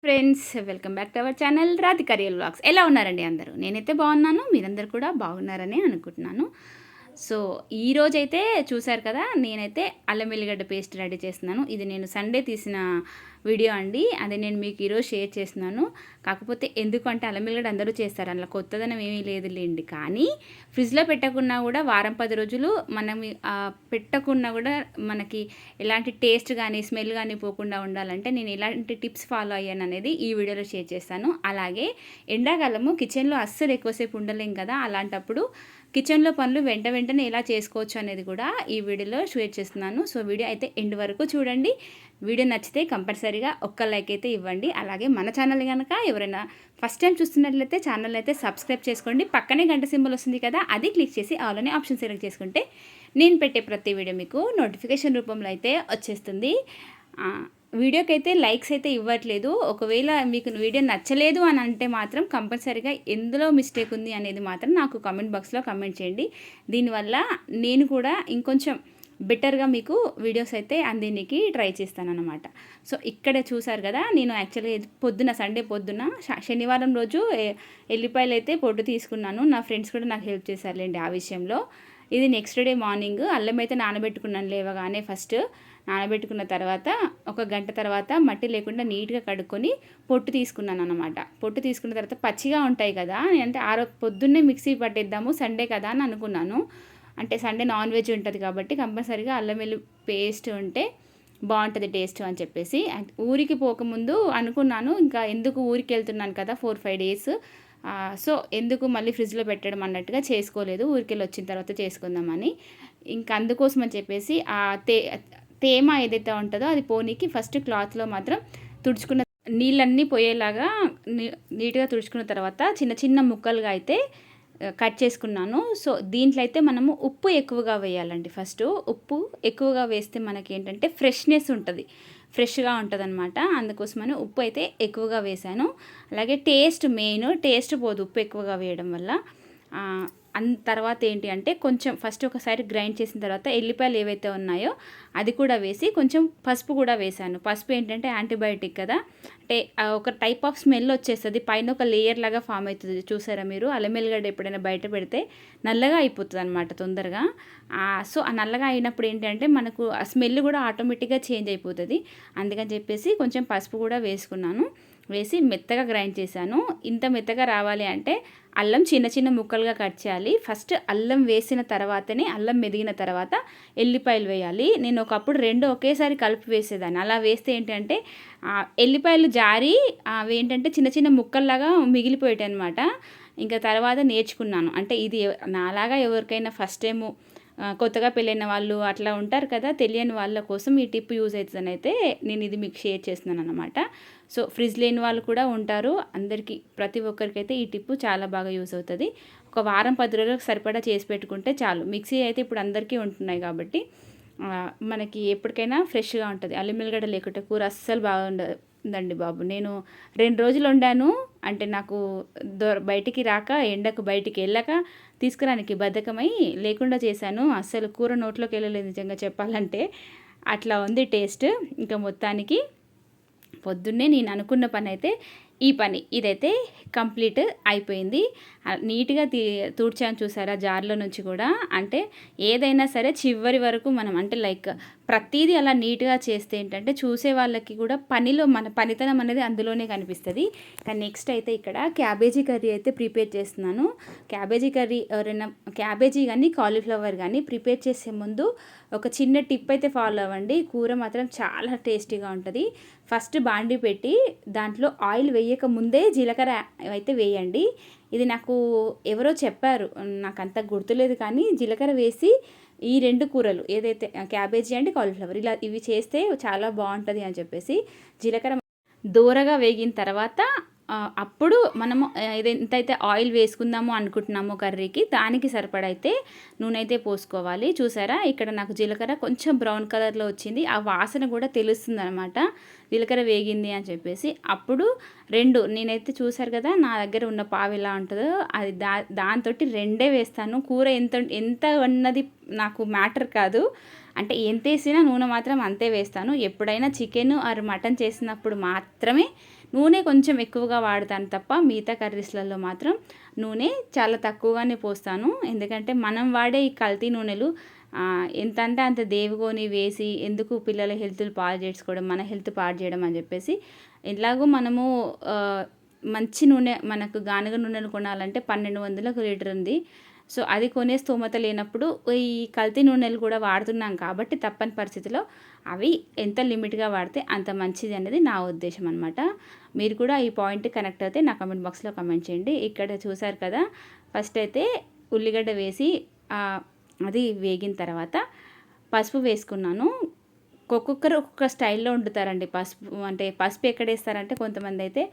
Friends, welcome back to our channel Radhika real vlogs. ఎలా ఉన్నారండి అందరూ? నేనైతే బాగున్నాను, మీరందరూ కూడా బాగున్నారని అనుకుంటున్నాను. సో ఈరోజైతే చూసారు కదా, నేనైతే అల్లం వెల్లిగడ్డ పేస్ట్ రెడీ చేస్తున్నాను. ఇది నేను సండే తీసిన వీడియో అండి. అది నేను మీకు ఈరోజు షేర్ చేస్తున్నాను. కాకపోతే ఎందుకంటే అల్లం వెల్లిగడ్డ అందరూ చేస్తారు, అందులో కొత్తదనం ఏమీ లేదులేండి. కానీ ఫ్రిడ్జ్లో పెట్టకున్నా కూడా వారం 10 రోజులు మనం పెట్టకున్నా కూడా మనకి ఎలాంటి టేస్ట్ కానీ స్మెల్ కానీ పోకుండా ఉండాలంటే నేను ఎలాంటి టిప్స్ ఫాలో అయ్యాను అనేది ఈ వీడియోలో షేర్ చేస్తాను. అలాగే ఎండాకాలము కిచెన్లో అస్సలు ఎక్కువసేపు ఉండలేం కదా, అలాంటప్పుడు కిచెన్లో పనులు వెంటనే ఎలా చేసుకోవచ్చు అనేది కూడా ఈ వీడియోలో షేర్ చేస్తున్నాను. సో వీడియో అయితే ఎండ్ వరకు చూడండి. వీడియో నచ్చితే కంపల్సరీగా ఒక్క లైక్ అయితే ఇవ్వండి. అలాగే మన ఛానల్ కనుక ఎవరైనా ఫస్ట్ టైం చూస్తున్నట్లయితే ఛానల్ అయితే సబ్స్క్రైబ్ చేసుకోండి. పక్కనే గంట సింబల్ వస్తుంది కదా, అది క్లిక్ చేసి ఆల్ అనే ఆప్షన్ సెలెక్ట్ చేసుకుంటే నేను పెట్టే ప్రతి వీడియో మీకు నోటిఫికేషన్ రూపంలో అయితే వచ్చేస్తుంది. వీడియోకి అయితే లైక్స్ అయితే ఇవ్వట్లేదు. ఒకవేళ మీకు వీడియో నచ్చలేదు అని అంటే మాత్రం కంపల్సరీగా ఎందులో మిస్టేక్ ఉంది అనేది మాత్రం నాకు కామెంట్ బాక్స్లో కామెంట్ చేయండి. దీనివల్ల నేను కూడా ఇంకొంచెం బెటర్గా మీకు వీడియోస్ అయితే అందినికి ట్రై చేస్తానన్నమాట. సో ఇక్కడ చూసారు కదా, నేను యాక్చువల్గా సండే పొద్దున శనివారం రోజు ఎల్లిపాయలు అయితే పొట్టు తీసుకున్నాను. నా ఫ్రెండ్స్ కూడా నాకు హెల్ప్ చేశారులేండి ఆ విషయంలో. ఇది నెక్స్ట్ డే మార్నింగ్ అల్లం అయితే నానబెట్టుకున్నాను. లేవగానే ఫస్ట్ నానబెట్టుకున్న తర్వాత ఒక గంట తర్వాత మట్టి లేకుండా నీట్గా కడుక్కొని పొట్టు తీసుకున్నాను అనమాట. పొట్టు తీసుకున్న తర్వాత పచ్చిగా ఉంటాయి కదా, అంటే పొద్దున్నే మిక్సీ పట్టేద్దాము సండే కదా అని అనుకున్నాను. అంటే సండే నాన్ వెజ్ ఉంటుంది కాబట్టి కంపల్సరీగా అల్లం వెల్లి పేస్ట్ ఉంటే బాగుంటుంది టేస్ట్ అని చెప్పేసి ఊరికి పోకముందు అనుకున్నాను. ఇంకా ఎందుకు ఊరికి వెళ్తున్నాను కదా 4-5 డేస్, సో ఎందుకు మళ్ళీ ఫ్రిడ్జ్లో పెట్టడం అన్నట్టుగా చేసుకోలేదు. ఊరికి వెళ్ళి వచ్చిన తర్వాత చేసుకుందామని. ఇంకా అందుకోసం అని చెప్పేసి ఆ తేమ ఏదైతే ఉంటుందో అది పోనీకి ఫస్ట్ క్లాత్లో మాత్రం తుడుచుకున్న నీళ్ళన్నీ పోయేలాగా నీట్గా తుడుచుకున్న తర్వాత చిన్న చిన్న ముక్కలుగా అయితే కట్ చేసుకున్నాను. సో దీంట్లో అయితే మనము ఉప్పు ఎక్కువగా వేయాలండి. ఫస్ట్ ఉప్పు ఎక్కువగా వేస్తే మనకి ఏంటంటే ఫ్రెష్గా ఉంటుంది అనమాట. అందుకోసమని ఉప్పు అయితే ఎక్కువగా వేసాను. అలాగే టేస్ట్ పోదు ఉప్పు ఎక్కువగా వేయడం వల్ల. తర్వాత ఏంటి అంటే కొంచెం ఫస్ట్ ఒకసారి గ్రైండ్ చేసిన తర్వాత ఎల్లిపాయలు ఏవైతే ఉన్నాయో అది కూడా వేసి కొంచెం పసుపు కూడా వేసాను. పసుపు ఏంటంటే యాంటీబయాటిక్ కదా, అంటే ఒక టైప్ ఆఫ్ స్మెల్ వచ్చేస్తుంది, పైన ఒక లేయర్ లాగా ఫామ్ అవుతుంది. చూసారా మీరు, అల్లం వెల్లిగడ్డ ఎప్పుడైనా బయట పెడితే నల్లగా అయిపోతుంది అనమాట తొందరగా. సో ఆ నల్లగా అయినప్పుడు ఏంటంటే మనకు ఆ స్మెల్ కూడా ఆటోమేటిక్గా చేంజ్ అయిపోతుంది. అందుకని చెప్పేసి కొంచెం పసుపు కూడా వేసి మెత్తగా గ్రైండ్ చేశాను. ఇంత మెత్తగా రావాలి అంటే అల్లం చిన్న చిన్న ముక్కలుగా కట్ చేయాలి. ఫస్ట్ అల్లం వేసిన తర్వాతనే, అల్లం మెదిగిన తర్వాత ఎల్లిపాయలు వేయాలి. నేను ఒకప్పుడు రెండు ఒకేసారి కలిపి వేసేదాన్ని. అలా వేస్తే ఏంటంటే ఎల్లిపాయలు జారి అవి ఏంటంటే చిన్న చిన్న ముక్కల్లాగా మిగిలిపోయాయి అనమాట. ఇంకా తర్వాత నేర్చుకున్నాను. అంటే ఇది నాలాగా ఎవరికైనా ఫస్ట్ టైము కొత్తగా పెళ్ళైన వాళ్ళు అట్లా ఉంటారు కదా, తెలియని వాళ్ళ కోసం ఈ టిప్ యూజ్ అవుతుందని అయితే నేను ఇది మీకు షేర్ చేస్తున్నాను అనమాట. సో ఫ్రిడ్జ్ లేని వాళ్ళు కూడా ఉంటారు, అందరికీ ప్రతి ఒక్కరికైతే ఈ టిప్పు చాలా బాగా యూజ్ అవుతుంది. ఒక వారం 10 రోజులకు సరిపడా చేసి పెట్టుకుంటే చాలు. మిక్సీ అయితే ఇప్పుడు అందరికీ ఉంటున్నాయి కాబట్టి మనకి ఎప్పటికైనా ఫ్రెష్గా ఉంటుంది. అల్లం వెల్లిగడ్డ లేకుంటే కూర అస్సలు బాగుండదండి బాబు. నేను 2 రోజులు వండాను. అంటే నాకు బయటికి రాక, ఎండకు బయటికి వెళ్ళాక తీసుకురానికి బద్ధకమై లేకుండా చేశాను. అస్సలు కూర నోట్లోకి వెళ్ళలేదు నిజంగా చెప్పాలంటే. అట్లా ఉంది టేస్ట్. ఇంకా మొత్తానికి పొద్దున్నే నేను అనుకున్న పని అయితే ఇదైతే కంప్లీట్ అయిపోయింది. నీట్గా తూడ్చాను చూసారా జార్లో నుంచి కూడా. అంటే ఏదైనా సరే చివరి వరకు మనం అంటే లైక్ ప్రతిదీ అలా నీట్గా చేస్తే ఏంటంటే చూసే వాళ్ళకి కూడా మన పనితనం అనేది అందులోనే కనిపిస్తుంది. కానీ నెక్స్ట్ అయితే ఇక్కడ క్యాబేజీ కర్రీ అయితే ప్రిపేర్ చేస్తున్నాను. క్యాబేజీ కర్రీ ఎవరైనా క్యాబేజీ కానీ కాలీఫ్లవర్ కానీ ప్రిపేర్ చేసే ముందు ఒక చిన్న టిప్ అయితే ఫాలో అవ్వండి. కూర మాత్రం చాలా టేస్టీగా ఉంటుంది. ఫస్ట్ బాండి పెట్టి దాంట్లో ఆయిల్ వేయక ముందే జీలకర్ర అయితే వేయండి. ఇది నాకు ఎవరో చెప్పారు, నాకు అంత గుర్తులేదు. కానీ జీలకర్ర వేసి ఈ 2 కూరలు ఏదైతే క్యాబేజీ అండ్ కాలీఫ్లవర్ ఇవి చేస్తే చాలా బాగుంటుంది అని చెప్పేసి జీలకర్ర దూరగా వేగిన తర్వాత అప్పుడు మనము ఎంతైతే ఆయిల్ వేసుకుందామో అనుకుంటున్నామో కర్రీకి దానికి సరిపడైతే నూనె అయితే పోసుకోవాలి. చూసారా ఇక్కడ నాకు జీలకర్ర కొంచెం బ్రౌన్ కలర్లో వచ్చింది. ఆ వాసన కూడా తెలుస్తుంది అనమాట జీలకర్ర వేగింది అని చెప్పేసి. అప్పుడు నేనైతే చూసారు కదా నా దగ్గర ఉన్న పావు ఎలా ఉంటుందో అది దాంతో 2 వేస్తాను. కూర ఎంత ఉన్నది నాకు మ్యాటర్ కాదు, అంటే ఎంత వేసినా నూనె మాత్రం అంతే వేస్తాను. ఎప్పుడైనా చికెన్ ఆర్ మటన్ చేసినప్పుడు మాత్రమే నూనె కొంచెం ఎక్కువగా వాడతాను తప్ప మిగతా కర్రీస్లలో మాత్రం నూనె చాలా తక్కువగానే పోస్తాను. ఎందుకంటే మనం వాడే ఈ కల్తీ నూనెలు ఎంత అంటే అంత దేవుకొని వేసి ఎందుకు పిల్లల హెల్త్లు పాడు చేసుకోవడం, మన హెల్త్ పాడు చేయడం అని చెప్పేసి, ఎలాగో మనము మంచి నూనె మనకు గానుగ నూనెలు కొనాలంటే 1200కు లీటర్ ఉంది. సో అది కొనే స్తోమత లేనప్పుడు ఈ కల్తీ నూనెలు కూడా వాడుతున్నాం కాబట్టి తప్పని పరిస్థితిలో అవి ఎంత లిమిట్గా వాడితే అంత మంచిది అనేది నా ఉద్దేశం అనమాట. మీరు కూడా ఈ పాయింట్ కనెక్ట్ అయితే నా కమెంట్ బాక్స్లో కమెంట్ చేయండి. ఇక్కడ చూసారు కదా, ఫస్ట్ అయితే ఉల్లిగడ్డ వేసి అది వేగిన తర్వాత పసుపు వేసుకున్నాను. ఒక్కొక్కరు ఒక్కొక్క స్టైల్లో వండుతారండి. పసుపు ఎక్కడ వేస్తారంటే కొంతమంది అయితే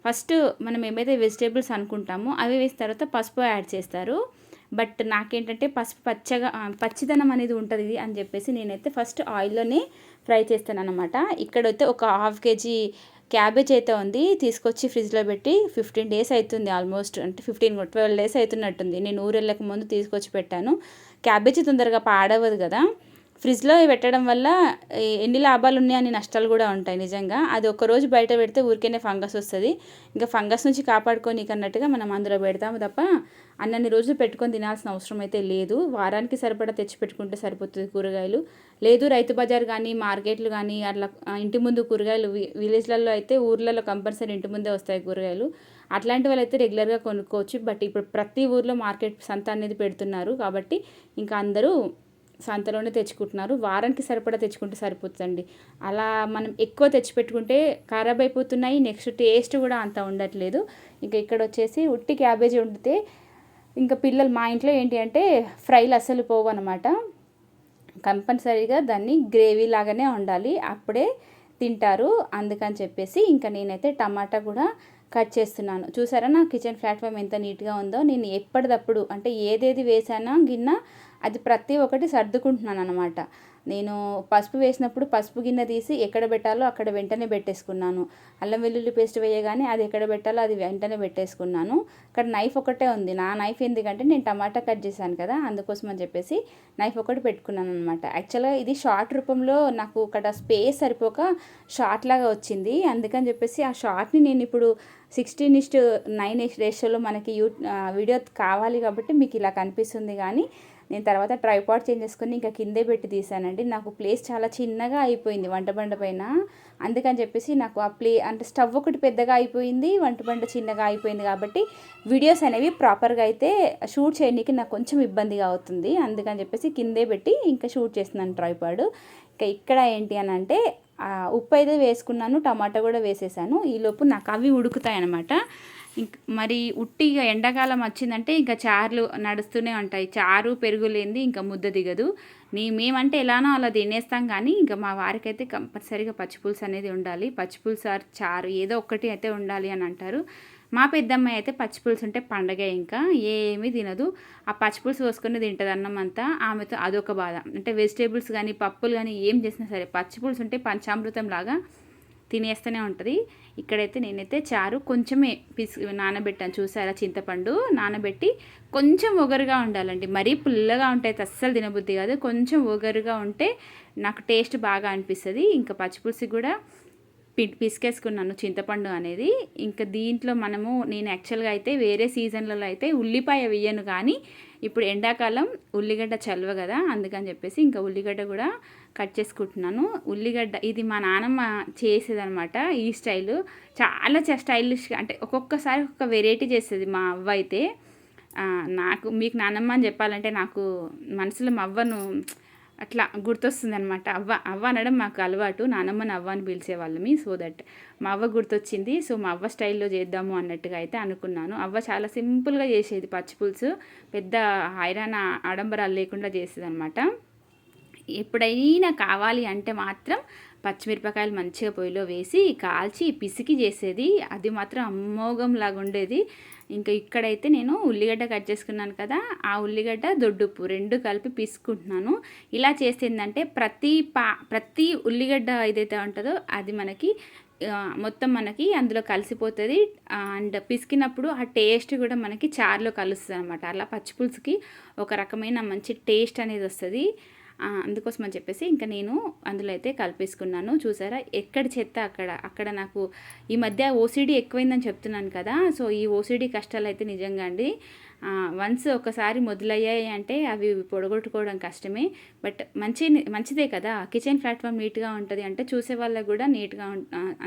ఫస్ట్ మనం ఏమైతే వెజిటేబుల్స్ అనుకుంటామో అవి వేసిన తర్వాత పసుపు యాడ్ చేస్తారు. బట్ నాకేంటంటే పసుపు పచ్చిదనం అనేది ఉంటుంది అని చెప్పేసి నేనైతే ఫస్ట్ ఆయిల్లోనే ఫ్రై చేస్తాను అనమాట. ఇక్కడైతే ఒక 1/2 kg క్యాబేజ్ అయితే ఉంది, తీసుకొచ్చి ఫ్రిడ్జ్లో పెట్టి 15 days అవుతుంది ఆల్మోస్ట్. అంటే 12 days అవుతున్నట్టుంది. నేను ఊరు వెళ్ళక ముందు తీసుకొచ్చి పెట్టాను. క్యాబేజీ తొందరగా పాడవదు కదా, ఫ్రిడ్జ్లో పెట్టడం వల్ల ఎన్ని లాభాలు ఉన్నాయని నష్టాలు కూడా ఉంటాయి నిజంగా. అది ఒక్కరోజు బయట పెడితే ఊరికేనే ఫంగస్ వస్తుంది. ఇంకా ఫంగస్ నుంచి కాపాడుకొని అన్నట్టుగా మనం అందులో పెడతాము తప్ప అన్నన్ని రోజులు పెట్టుకొని తినాల్సిన అవసరం అయితే లేదు. వారానికి సరిపడా తెచ్చి పెట్టుకుంటే సరిపోతుంది కూరగాయలు. లేదు రైతు బజార్ కానీ మార్కెట్లు కానీ అట్లా ఇంటి ముందు కూరగాయలు, విలేజ్లలో అయితే ఊర్లలో కంపల్సరీ ఇంటి ముందే వస్తాయి కూరగాయలు. అట్లాంటి వాళ్ళు అయితే రెగ్యులర్గా కొనుక్కోవచ్చు. బట్ ఇప్పుడు ప్రతి ఊర్లో మార్కెట్ సంత అనేది పెడుతున్నారు కాబట్టి ఇంకా అందరూ సంతలోనే తెచ్చుకుంటున్నారు. వారానికి సరిపడా తెచ్చుకుంటే సరిపోతుందండి. అలా మనం ఎక్కువ తెచ్చిపెట్టుకుంటే ఖరాబ్ అయిపోతున్నాయి. నెక్స్ట్ టేస్ట్ కూడా అంత ఉండట్లేదు. ఇంకా ఇక్కడ వచ్చేసి ఉట్టి క్యాబేజీ వండితే ఇంకా పిల్లలు మా ఇంట్లో ఏంటి అంటే ఫ్రైలు అస్సలు పోవు అనమాట. కంపల్సరీగా దాన్ని గ్రేవీ లాగానే వండాలి, అప్పుడే తింటారు. అందుకని చెప్పేసి ఇంకా నేనైతే టమాటా కూడా కట్ చేస్తున్నాను. చూసారా నా కిచెన్ ప్లాట్ఫామ్ ఎంత నీట్గా ఉందో. నేను ఎప్పటిదప్పుడు అంటే ఏదేది వేసానా గిన్నె అది ప్రతి ఒక్కటి సర్దుకుంటున్నాను అనమాట. నేను పసుపు వేసినప్పుడు పసుపు గిన్నె తీసి ఎక్కడ పెట్టాలో అక్కడ వెంటనే పెట్టేసుకున్నాను. అల్లం వెల్లుల్లి పేస్ట్ వేయగానే అది ఎక్కడ పెట్టాలో అది వెంటనే పెట్టేసుకున్నాను. ఇక్కడ నైఫ్ ఒకటే ఉంది. నా నైఫ్ ఎందుకంటే నేను టమాటా కట్ చేశాను కదా, అందుకోసం అని చెప్పేసి నైఫ్ ఒకటి పెట్టుకున్నాను అనమాట. యాక్చువల్గా ఇది షార్ట్ రూపంలో నాకు ఇక్కడ స్పేస్ సరిపోక షార్ట్ లాగా వచ్చింది. అందుకని చెప్పేసి ఆ షార్ట్ని నేను ఇప్పుడు 16:9 రేషియోలో మనకి వీడియో కావాలి కాబట్టి మీకు ఇలా కనిపిస్తుంది. కానీ నేను తర్వాత ట్రైపాడ్ చేంజ్ చేసుకుని ఇంకా కిందే పెట్టి తీసానండి. నాకు ప్లేస్ చాలా చిన్నగా అయిపోయింది వంటబండ పైన. అందుకని చెప్పేసి నాకు ఆ అంటే స్టవ్ ఒకటి పెద్దగా అయిపోయింది, వంటబండ చిన్నగా అయిపోయింది. కాబట్టి వీడియోస్ అనేవి ప్రాపర్గా అయితే షూట్ చేయడానికి నాకు కొంచెం ఇబ్బందిగా అవుతుంది. అందుకని చెప్పేసి కిందే పెట్టి ఇంకా షూట్ చేస్తున్నాను ట్రైపాడ్. ఇంకా ఇక్కడ ఏంటి అని అంటే ఉప్పు అయితే వేసుకున్నాను, టమాటా కూడా వేసేసాను. ఈలోపు నాకు అవి ఉడుకుతాయి అన్నమాట. మరి ఉట్టిగా ఎండాకాలం వచ్చిందంటే ఇంకా చారులు నడుస్తూనే ఉంటాయి. చారు పెరుగు లేనిది ఇంకా ముద్ద దిగదు. మేమంటే ఎలానో అలా తినేస్తాం, కానీ ఇంకా మా వారికి అయితే కంపల్సరీగా పచ్చిపులుసు అనేది ఉండాలి. పచ్చిపులుసు చారు ఏదో ఒక్కటి అయితే ఉండాలి అని అంటారు. మా పెద్దమ్మాయి అయితే పచ్చిపులుసు ఉంటే పండగ, ఇంకా ఏమీ తినదు. ఆ పచ్చిపులుసు పోసుకొని తింటుంది అన్నం అంతా. ఆమెతో అదొక బాధ. అంటే వెజిటేబుల్స్ కానీ పప్పులు కానీ ఏం చేసినా సరే పచ్చిపులుసు ఉంటే పంచామృతం లాగా తినేస్తూనే ఉంటుంది. ఇక్కడైతే నేనైతే చారు కొంచెమే నానబెట్టాను. చూసారా, చింతపండు నానబెట్టి కొంచెం ఒగరుగా ఉండాలండి. మరీ పుల్లగా ఉంటే అస్సలు తినబుద్ధి కాదు. కొంచెం ఒగరుగా ఉంటే నాకు టేస్ట్ బాగా అనిపిస్తుంది. ఇంకా పచ్చిపులుసు కూడా పిసికేసుకున్నాను చింతపండు అనేది. ఇంకా దీంట్లో నేను యాక్చువల్గా అయితే వేరే సీజన్లలో అయితే ఉల్లిపాయ వేయను, కానీ ఇప్పుడు ఎండాకాలం ఉల్లిగడ్డ చల్వ కదా, అందుకని చెప్పేసి ఇంకా ఉల్లిగడ్డ కూడా కట్ చేసుకుంటున్నాను. ఉల్లిగడ్డ ఇది మా నాన్నమ్మ చేసేదనమాట. ఈ స్టైలు చాలా స్టైలిష్గా, అంటే ఒక్కొక్కసారి ఒక్కొక్క వెరైటీ చేస్తుంది మా అవ్వ అయితే. మీకు నాన్నమ్మ అని చెప్పాలంటే నాకు మనసులో మా అవ్వను అట్లా గుర్తొస్తుంది అనమాట. అవ్వ అనడం మాకు అలవాటు. నానమ్మని అవ్వ అని పిలిచేవాళ్ళమి. సో దట్ మా అవ్వ గుర్తొచ్చింది. సో మా అవ్వ స్టైల్లో చేద్దాము అన్నట్టుగా అయితే అనుకున్నాను. అవ్వ చాలా సింపుల్గా చేసేది పచ్చిపులుసు, పెద్ద హైరాణ ఆడంబరాలు లేకుండా చేసేది అనమాట. ఎప్పుడైనా కావాలి అంటే మాత్రం పచ్చిమిరపకాయలు మంచిగా పొయ్యిలో వేసి కాల్చి పిసికి చేసేది. అది మాత్రం అమోఘంలాగా ఉండేది. ఇంకా ఇక్కడైతే నేను ఉల్లిగడ్డ కట్ చేసుకున్నాను కదా, ఆ ఉల్లిగడ్డ దొడ్డుప్పు రెండు కలిపి పిసుకుంటున్నాను. ఇలా చేసిందంటే ప్రతి ఉల్లిగడ్డ ఏదైతే ఉంటుందో అది మొత్తం మనకి అందులో కలిసిపోతుంది. అండ్ పిసికినప్పుడు ఆ టేస్ట్ కూడా మనకి చారులో కలుస్తుంది అనమాట. అలా పచ్చిపులుసుకి ఒక రకమైన మంచి టేస్ట్ అనేది వస్తుంది. అందుకోసం అని చెప్పేసి ఇంకా నేను అందులో అయితే కలిపేసుకున్నాను. చూసారా ఎక్కడ చెత్త అక్కడ నాకు ఈ మధ్య ఓసీడీ ఎక్కువైందని చెప్తున్నాను కదా. సో ఈ ఓసీడీ కష్టాలు అయితే నిజంగా అండి వన్స్ ఒకసారి మొదలయ్యాయి అంటే అవి పొడగొట్టుకోవడం కష్టమే. బట్ మంచిదే కదా, కిచెన్ ప్లాట్ఫామ్ నీట్గా ఉంటుంది అంటే చూసే వాళ్ళకి కూడా నీట్గా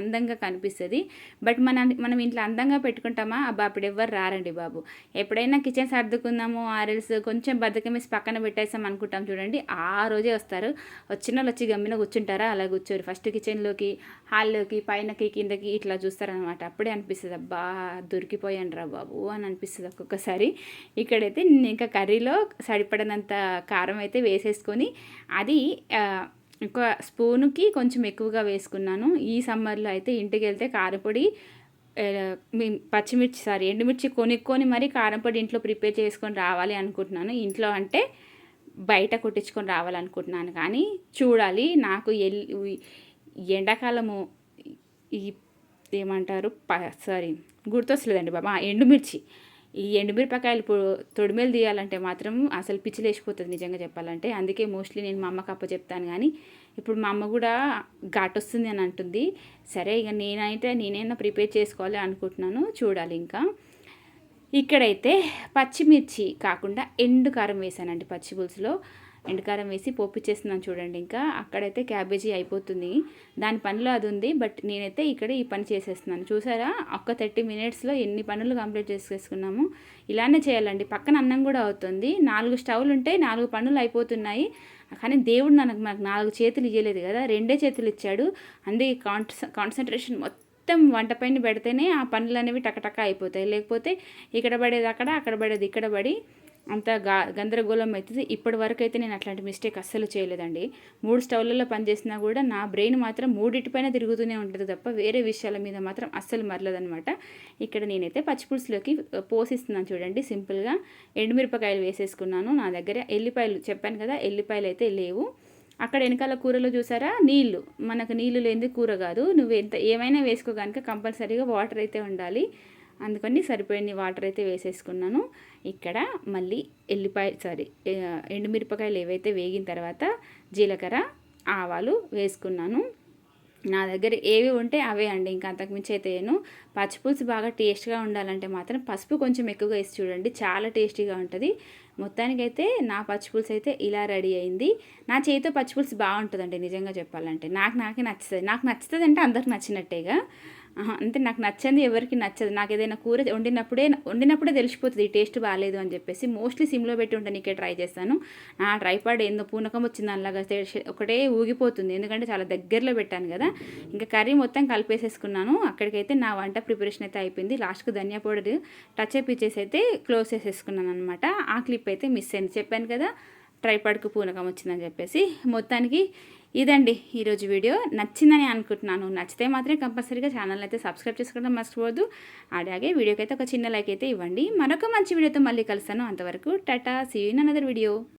అందంగా కనిపిస్తుంది. బట్ మనం ఇంట్లో అందంగా పెట్టుకుంటామా, అబ్బా అప్పుడు ఎవ్వరు రారండి బాబు. ఎప్పుడైనా కిచెన్ సర్దుకుందాము ఆరెల్స్ కొంచెం బద్దకమేసి పక్కన పెట్టేసాం అనుకుంటాం చూడండి, ఆ రోజే వస్తారు. వచ్చిన వాళ్ళు వచ్చి గమ్మిన కూర్చుంటారా, అలా కూర్చోరు. ఫస్ట్ కిచెన్లోకి, హాల్లోకి, పైనకి, కిందకి ఇట్లా చూస్తారనమాట. అప్పుడే అనిపిస్తుంది అబ్బా దొరికిపోయాను రా బాబు అని అనిపిస్తుంది ఒక్కొక్కసారి. ఇక్కడైతే నేను ఇంకా కర్రీలో సరిపడినంత కారం అయితే వేసేసుకొని అది ఒక స్పూనుకి కొంచెం ఎక్కువగా వేసుకున్నాను. ఈ సమ్మర్లో అయితే ఇంటికి వెళ్తే కారపొడి ఎండుమిర్చి కొనుక్కొని మరీ కారంపొడి ఇంట్లో ప్రిపేర్ చేసుకొని రావాలి అనుకుంటున్నాను. ఇంట్లో అంటే బయట కొట్టించుకొని రావాలనుకుంటున్నాను. కానీ చూడాలి. నాకు ఎండాకాలము ఈ ఏమంటారు గుర్తొస్తలేదండి బాబా, ఎండుమిర్చి. ఈ ఎండుమిరపకాయలు తొడిమేలు తీయాలంటే మాత్రం అసలు పిచ్చిలేసిపోతుంది నిజంగా చెప్పాలంటే. అందుకే మోస్ట్లీ నేను మా అమ్మకి అప్పచెప్తాను. కానీ ఇప్పుడు మా అమ్మ కూడా ఘాటు వస్తుంది అని అంటుంది. సరే ఇక నేనైనా ప్రిపేర్ చేసుకోవాలి అనుకుంటున్నాను. చూడాలి ఇంకా. ఇక్కడైతే పచ్చిమిర్చి కాకుండా ఎండు కారం వేసానండి పచ్చి పులుసులో. ఎండుకారం వేసి పోపిచ్చేస్తున్నాను చూడండి. ఇంకా అక్కడైతే క్యాబేజీ అయిపోతుంది, దాని పనిలో అది ఉంది. బట్ నేనైతే ఇక్కడ ఈ పని చేసేస్తున్నాను. చూసారా ఒక్క 30 మినిట్స్లో ఎన్ని పనులు కంప్లీట్ చేసేసుకున్నాము. ఇలానే చేయాలండి. పక్కన అన్నం కూడా అవుతుంది. 4 స్టవ్లు ఉంటే 4 పనులు అయిపోతున్నాయి. కానీ దేవుడు మనకు 4 చేతులు ఇవ్వలేదు కదా, 2 చేతులు ఇచ్చాడు. అందుకే కాన్సన్ట్రేషన్ మొత్తం వంట పైన పెడితేనే ఆ పనులు అనేవి టకటక అయిపోతాయి. లేకపోతే ఇక్కడ పడేది అక్కడ పడేది ఇక్కడ పడి అంత గందరగోళం అవుతుంది. ఇప్పటి వరకు అయితే నేను అట్లాంటి మిస్టేక్ అస్సలు చేయలేదండి. 3 స్టవ్లలో పనిచేసినా కూడా నా బ్రెయిన్ మాత్రం 3 తిరుగుతూనే ఉంటుంది తప్ప వేరే విషయాల మీద మాత్రం అస్సలు మరలేదనమాట. ఇక్కడ నేనైతే పచ్చిపులుసులోకి పోసిస్తున్నాను చూడండి. సింపుల్గా ఎండుమిరపకాయలు వేసేసుకున్నాను. నా దగ్గర ఎల్లిపాయలు చెప్పాను కదా, ఎల్లిపాయలు అయితే లేవు. అక్కడ వెనకాల కూరలో చూసారా నీళ్ళు, మనకు నీళ్ళు లేనిది కూర కాదు. నువ్వు ఏమైనా వేసుకో కనుక కంపల్సరీగా వాటర్ అయితే ఉండాలి. అందుకని సరిపోయిన వాటర్ అయితే వేసేసుకున్నాను. ఇక్కడ మళ్ళీ ఎండుమిరపకాయలు ఏవైతే వేగిన తర్వాత జీలకర్ర, ఆవాలు వేసుకున్నాను. నా దగ్గర ఏవి ఉంటే అవే అండి, ఇంకా అంతకుమించి అయితే వేయను. పచ్చిపులుసు బాగా టేస్ట్గా ఉండాలంటే మాత్రం పసుపు కొంచెం ఎక్కువగా వేసి చూడండి, చాలా టేస్టీగా ఉంటుంది. మొత్తానికైతే నా పచ్చిపులుసు అయితే ఇలా రెడీ అయింది. నా చేతితో పచ్చిపులుసు బాగుంటుందండి నిజంగా చెప్పాలంటే. నాకే నచ్చుతుంది. నాకు నచ్చుతుంది అంటే అందరికి నచ్చినట్టేగా. అంటే నాకు నచ్చంది ఎవరికి నచ్చదు. నాకు ఏదైనా కూర వండినప్పుడే తెలిసిపోతుంది ఈ టేస్ట్ బాగాలేదు అని చెప్పేసి. మోస్ట్లీ సిమ్లో పెట్టి ఉండడానికే ట్రై చేస్తాను. నా ట్రైపాడ్ ఏందో పూనకం వచ్చింది అలాగా ఒకటే ఊగిపోతుంది, ఎందుకంటే చాలా దగ్గరలో పెట్టాను కదా. ఇంకా కర్రీ మొత్తం కలిపేసేసుకున్నాను. అక్కడికైతే నా వంట ప్రిపరేషన్ అయితే అయిపోయింది. లాస్ట్కు ధనియా పౌడర్ టచ్ ఇచ్చేసి అయితే క్లోజ్ చేసేసుకున్నాను అనమాట. ఆ క్లిప్ అయితే మిస్ అయింది, చెప్పాను కదా ట్రైపాడ్కు పూనకం వచ్చిందని చెప్పేసి. మొత్తానికి ఇదండి ఈరోజు వీడియో. నచ్చిందని అనుకుంటున్నాను. నచ్చితే మాత్రమే కంపల్సరీగా ఛానల్ అయితే సబ్స్క్రైబ్ చేసుకోవడం మర్చిపోవద్దు. అలాగే వీడియోకి అయితే ఒక చిన్న లైక్ అయితే ఇవ్వండి. మరొక మంచి వీడియోతో మళ్ళీ కలుస్తాను. అంతవరకు tata, see you in another video.